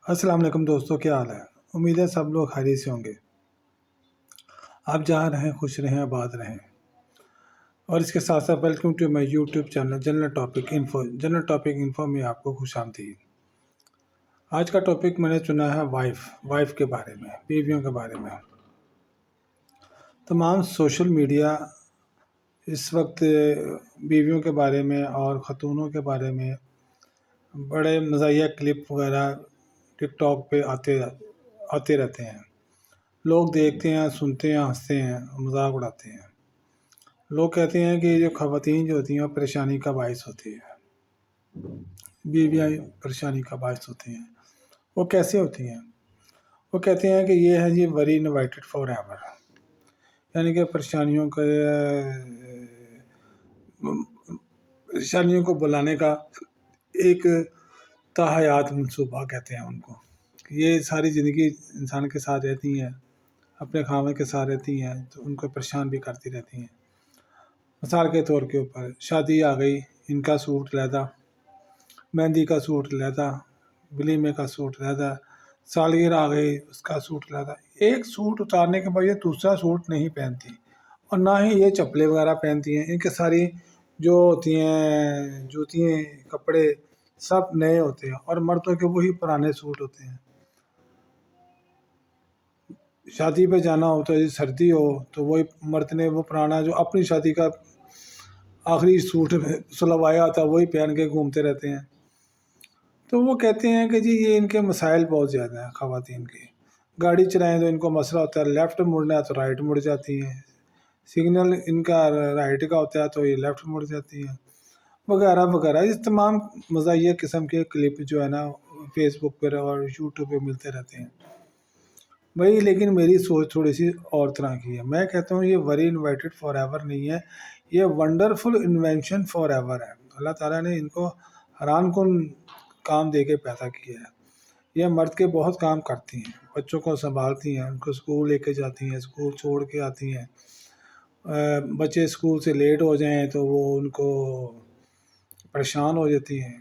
السلام علیکم دوستوں، کیا حال ہے؟ امید ہے سب لوگ خیریت سے ہوں گے۔ آپ جہاں رہیں خوش رہیں، آباد رہیں۔ اور اس کے ساتھ ساتھ welcome to my YouTube channel general topic info میں آپ کو خوش آمدید۔ آج کا ٹاپک میں نے چنا ہے وائف کے بارے میں، بیویوں کے بارے میں۔ تمام سوشل میڈیا اس وقت بیویوں کے بارے میں اور خاتونوں کے بارے میں بڑے مزاحیہ کلپ وغیرہ ٹک ٹاک پہ آتے رہتے ہیں۔ لوگ دیکھتے ہیں، سنتے ہیں، ہنستے ہیں، مذاق اڑاتے ہیں۔ لوگ کہتے ہیں کہ یہ جو خواتین جو ہوتی ہیں وہ پریشانی کا باعث ہوتی ہے، بیویاں پریشانی کا باعث ہوتی ہیں۔ وہ کیسے ہوتی ہیں؟ وہ کہتے ہیں کہ یہ ہے جی وری انوائٹڈ فار ایور، یعنی کہ پریشانیوں کو بلانے کا ایک تاحیات منصوبہ کہتے ہیں ان کو۔ یہ ساری زندگی انسان کے ساتھ رہتی ہیں، اپنے خاوند کے ساتھ رہتی ہیں تو ان کو پریشان بھی کرتی رہتی ہیں۔ مثال کے طور کے اوپر شادی آ گئی، ان کا سوٹ لیدا، مہندی کا سوٹ لیدا، ولیمے کا سوٹ لیدا، سالگرہ آ گئی اس کا سوٹ لیدا۔ ایک سوٹ اتارنے کے بعد یہ دوسرا سوٹ نہیں پہنتی، اور نہ ہی یہ چپلے وغیرہ پہنتی ہیں۔ ان کے ساری جو ہوتی ہیں جوتیاں، کپڑے سب نئے ہوتے ہیں، اور مردوں کے وہی پرانے سوٹ ہوتے ہیں۔ شادی پہ جانا ہو تو سردی ہو تو وہی مرد نے وہ پرانا جو اپنی شادی کا آخری سوٹ سلوایا تھا وہی پہن کے گھومتے رہتے ہیں۔ تو وہ کہتے ہیں کہ جی یہ ان کے مسائل بہت زیادہ ہیں خواتین کے۔ گاڑی چلائیں تو ان کو مسئلہ ہوتا ہے، لیفٹ مڑنا ہے تو رائٹ مڑ جاتی ہیں، سگنل ان کا رائٹ کا ہوتا ہے تو یہ لیفٹ مڑ جاتی ہیں، وغیرہ وغیرہ۔ اس تمام مزاحیہ قسم کے کلپ جو ہے نا فیس بک پر اور یوٹیوب پہ ملتے رہتے ہیں بھائی۔ لیکن میری سوچ تھوڑی سی اور طرح کی ہے۔ میں کہتا ہوں یہ وری انوائٹڈ فار ایور نہیں ہے، یہ ونڈرفل انوینشن فار ایور ہے۔ اللہ تعالیٰ نے ان کو حیران کن کام دے کے پیدا کیا ہے۔ یہ مرد کے بہت کام کرتی ہیں، بچوں کو سنبھالتی ہیں، ان کو اسکول لے کے جاتی ہیں، اسکول چھوڑ کے آتی ہیں۔ بچے اسکول سے لیٹ ہو جائیں تو وہ ان کو پریشان ہو جاتی ہیں۔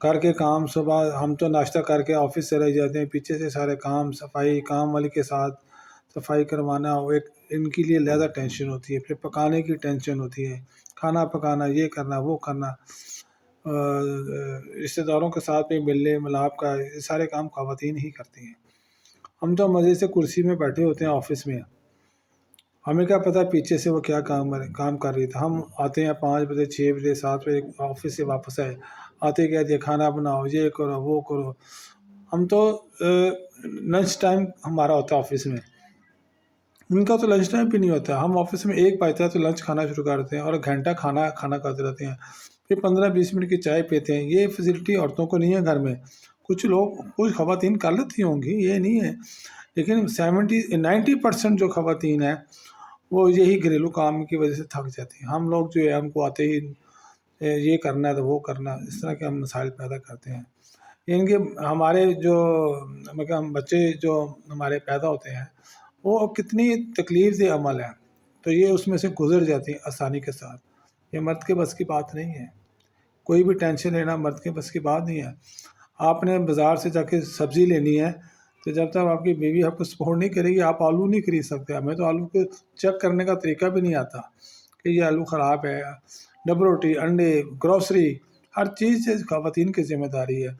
گھر کے کام صبح ہم تو ناشتہ کر کے آفس چلے جاتے ہیں، پیچھے سے سارے کام، صفائی، کام والی کے ساتھ صفائی کروانا، وہ ایک ان کے لیے علیحدہ ٹینشن ہوتی ہے۔ پھر پکانے کی ٹینشن ہوتی ہے، کھانا پکانا، یہ کرنا وہ کرنا، رشتہ داروں کے ساتھ بھی ملنے ملاپ کا، یہ سارے کام خواتین ہی کرتی ہیں۔ ہم تو مزے سے کرسی میں بیٹھے ہوتے ہیں آفس میں، ہمیں کیا پتہ پیچھے سے وہ کیا کام کر رہی تھا۔ ہم آتے ہیں 5 بجے، 6 بجے، 7 بجے آفس سے واپس آئے، آتے کہہ دیا کھانا بناؤ، یہ کرو وہ کرو۔ ہم تو لنچ ٹائم ہمارا ہوتا ہے آفس میں، ان کا تو لنچ ٹائم بھی نہیں ہوتا۔ ہم آفس میں 1 بجتا ہے تو لنچ کھانا شروع کرتے ہیں، اور گھنٹہ کھانا کھاتے رہتے ہیں، پھر 15-20 منٹ کی چائے پیتے ہیں۔ یہ فیسلٹی عورتوں کو نہیں ہے گھر میں۔ کچھ خواتین کر لیتی ہوں گی، یہ نہیں ہے، لیکن 90% جو خواتین ہیں وہ یہی گھریلو کام کی وجہ سے تھک جاتی ہیں۔ ہم لوگ جو ہے ہم کو آتے ہی یہ کرنا ہے تو وہ کرنا، اس طرح کے ہم مسائل پیدا کرتے ہیں۔ ان کے ہمارے جو ہم بچے جو ہمارے پیدا ہوتے ہیں وہ کتنی تکلیف دہ عمل ہے، تو یہ اس میں سے گزر جاتی ہیں آسانی کے ساتھ۔ یہ مرد کے بس کی بات نہیں ہے، کوئی بھی ٹینشن لینا مرد کے بس کی بات نہیں ہے۔ آپ نے بازار سے جا کے سبزی لینی ہے تو جب تک آپ کی بیوی آپ کو سپورٹ نہیں کرے گی آپ آلو نہیں خرید سکتے۔ ہمیں تو آلو کو چیک کرنے کا طریقہ بھی نہیں آتا کہ یہ آلو خراب ہے۔ ڈبل روٹی، انڈے، گروسری، ہر چیز سے خواتین کی ذمہ داری ہے۔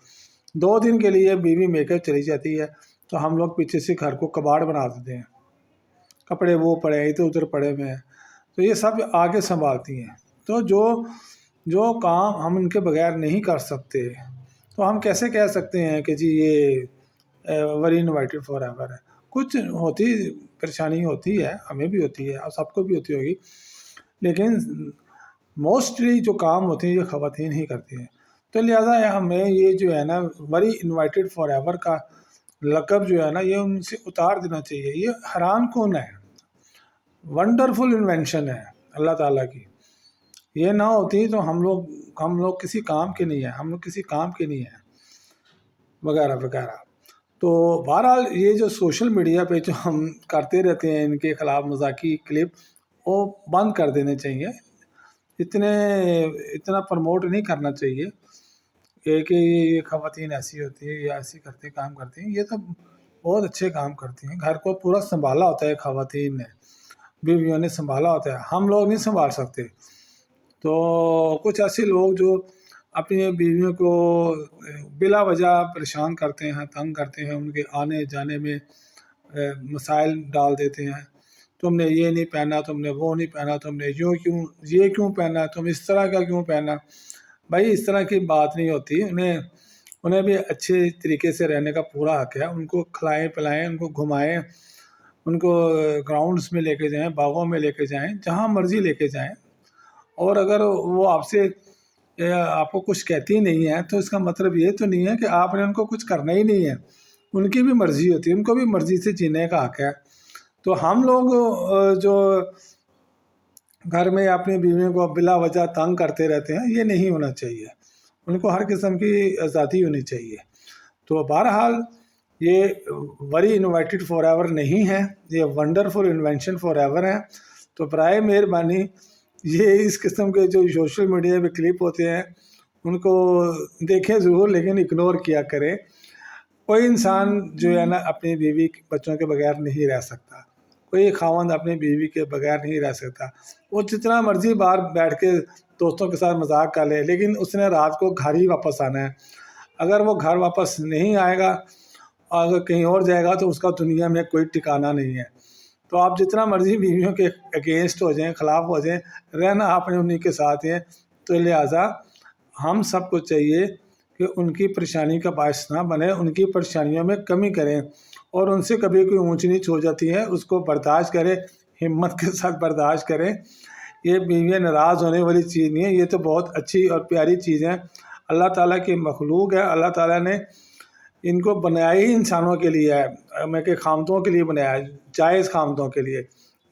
2 دن کے لیے بیوی میک کر چلی جاتی ہے تو ہم لوگ پیچھے سے گھر کو کباڑ بنا دیتے ہیں، کپڑے وہ پڑے ادھر ادھر پڑے ہوئے ہیں، تو یہ سب آگے سنبھالتی ہیں۔ تو جو کام ہم ان کے بغیر نہیں کر سکتے تو ہم کیسے کہہ سکتے ہیں کہ جی یہ وری انوائٹڈ فار ایور ہے؟ کچھ پریشانی ہوتی ہے، ہمیں بھی ہوتی ہے اور سب کو بھی ہوتی ہوگی، لیکن موسٹلی جو کام ہوتے ہیں یہ خواتین ہی کرتی ہیں۔ تو لہٰذا ہمیں یہ جو ہے نا وری انوائٹڈ فار ایور کا لقب جو ہے نا یہ ان سے اتار دینا چاہیے۔ یہ حیران کن ہے، ونڈرفل انوینشن ہے اللہ تعالیٰ کی۔ یہ نہ ہوتی تو ہم لوگ کسی کام کے نہیں ہیں، ہم لوگ کسی کام کے نہیں ہیں، وغیرہ وغیرہ۔ تو بہرحال یہ جو سوشل میڈیا پہ جو ہم کرتے رہتے ہیں ان کے خلاف مذاقی کلپ، وہ بند کر دینے چاہیے، اتنا پروموٹ نہیں کرنا چاہیے۔ کہ یہ خواتین ایسی ہوتی ہے یا ایسی کرتی کام کرتی ہیں، یہ تو بہت اچھے کام کرتی ہیں، گھر کو پورا سنبھالا ہوتا ہے خواتین نے، بیویوں نے سنبھالا ہوتا ہے، ہم لوگ نہیں سنبھال سکتے۔ تو کچھ ایسے لوگ جو اپنی بیویوں کو بلا وجہ پریشان کرتے ہیں، تنگ کرتے ہیں، ان کے آنے جانے میں مسائل ڈال دیتے ہیں، تم نے یہ نہیں پہنا، تم نے وہ نہیں پہنا، تم نے یہ کیوں پہنا، تم اس طرح کا کیوں پہنا۔ بھائی اس طرح کی بات نہیں ہوتی، انہیں بھی اچھے طریقے سے رہنے کا پورا حق ہے، ان کو کھلائیں پلائیں، ان کو گھمائیں، ان کو گراؤنڈس میں لے کے جائیں، باغوں میں لے کے جائیں، جہاں مرضی لے کے جائیں۔ اور اگر وہ آپ کو کچھ کہتی نہیں ہے تو اس کا مطلب یہ تو نہیں ہے کہ آپ نے ان کو کچھ کرنا ہی نہیں ہے، ان کی بھی مرضی ہوتی ہے، ان کو بھی مرضی سے جینے کا حق ہے۔ تو ہم لوگ جو گھر میں اپنی بیویوں کو بلا وجہ تنگ کرتے رہتے ہیں، یہ نہیں ہونا چاہیے، ان کو ہر قسم کی آزادی ہونی چاہیے۔ تو بہرحال یہ وری انوائٹڈ فار ایور نہیں ہے، یہ ونڈرفل انوینشن فار ایور ہے۔ تو برائے مہربانی یہ اس قسم کے جو سوشل میڈیا پہ کلپ ہوتے ہیں ان کو دیکھیں ضرور، لیکن اگنور کیا کریں۔ کوئی انسان جو ہے نا اپنی بیوی بچوں کے بغیر نہیں رہ سکتا، کوئی خاوند اپنی بیوی کے بغیر نہیں رہ سکتا، وہ جتنا مرضی باہر بیٹھ کے دوستوں کے ساتھ مذاق کر لے، لیکن اس نے رات کو گھر ہی واپس آنا ہے۔ اگر وہ گھر واپس نہیں آئے گا اور اگر کہیں اور جائے گا تو اس کا دنیا میں کوئی ٹھکانہ نہیں ہے۔ تو آپ جتنا مرضی بیویوں کے اگینسٹ ہو جائیں، خلاف ہو جائیں، رہنا آپ نے انہیں کے ساتھ ہیں۔ تو لہٰذا ہم سب کو چاہیے کہ ان کی پریشانی کا باعث نہ بنے، ان کی پریشانیوں میں کمی کریں، اور ان سے کبھی کوئی اونچ نیچ ہو جاتی ہے اس کو برداشت کریں، ہمت کے ساتھ برداشت کریں۔ یہ بیویاں ناراض ہونے والی چیز نہیں ہے، یہ تو بہت اچھی اور پیاری چیز ہے، اللہ تعالیٰ کی مخلوق ہے، اللہ تعالیٰ نے ان کو بنایا ہی انسانوں کے لیے ہے، میں کہ خامدوں کے لیے بنایا ہے، جائز خامدوں کے لیے،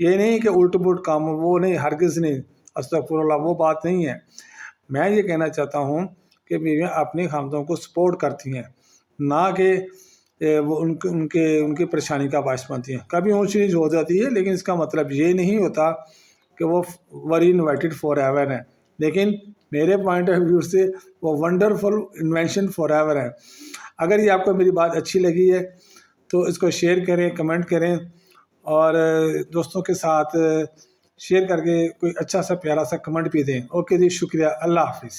یہ نہیں کہ الٹ پلٹ کام، وہ نہیں، ہرگز نہیں، استغفر اللہ، وہ بات نہیں ہے۔ میں یہ کہنا چاہتا ہوں کہ بیویاں اپنی خامدوں کو سپورٹ کرتی ہیں، نہ کہ وہ ان کی پریشانی کا باعث بنتی ہیں۔ کبھی اونچ نیچ ہو جاتی ہے، لیکن اس کا مطلب یہ نہیں ہوتا کہ وہ وری انوائٹڈ فار ایور ہیں، لیکن میرے پوائنٹ آف ویو سے وہ ونڈرفل انوینشن فار ایور ہے۔ اگر یہ آپ کو میری بات اچھی لگی ہے تو اس کو شیئر کریں، کمنٹ کریں، اور دوستوں کے ساتھ شیئر کر کے کوئی اچھا سا پیارا سا کمنٹ بھی دیں۔ اوکے جی، شکریہ، اللہ حافظ۔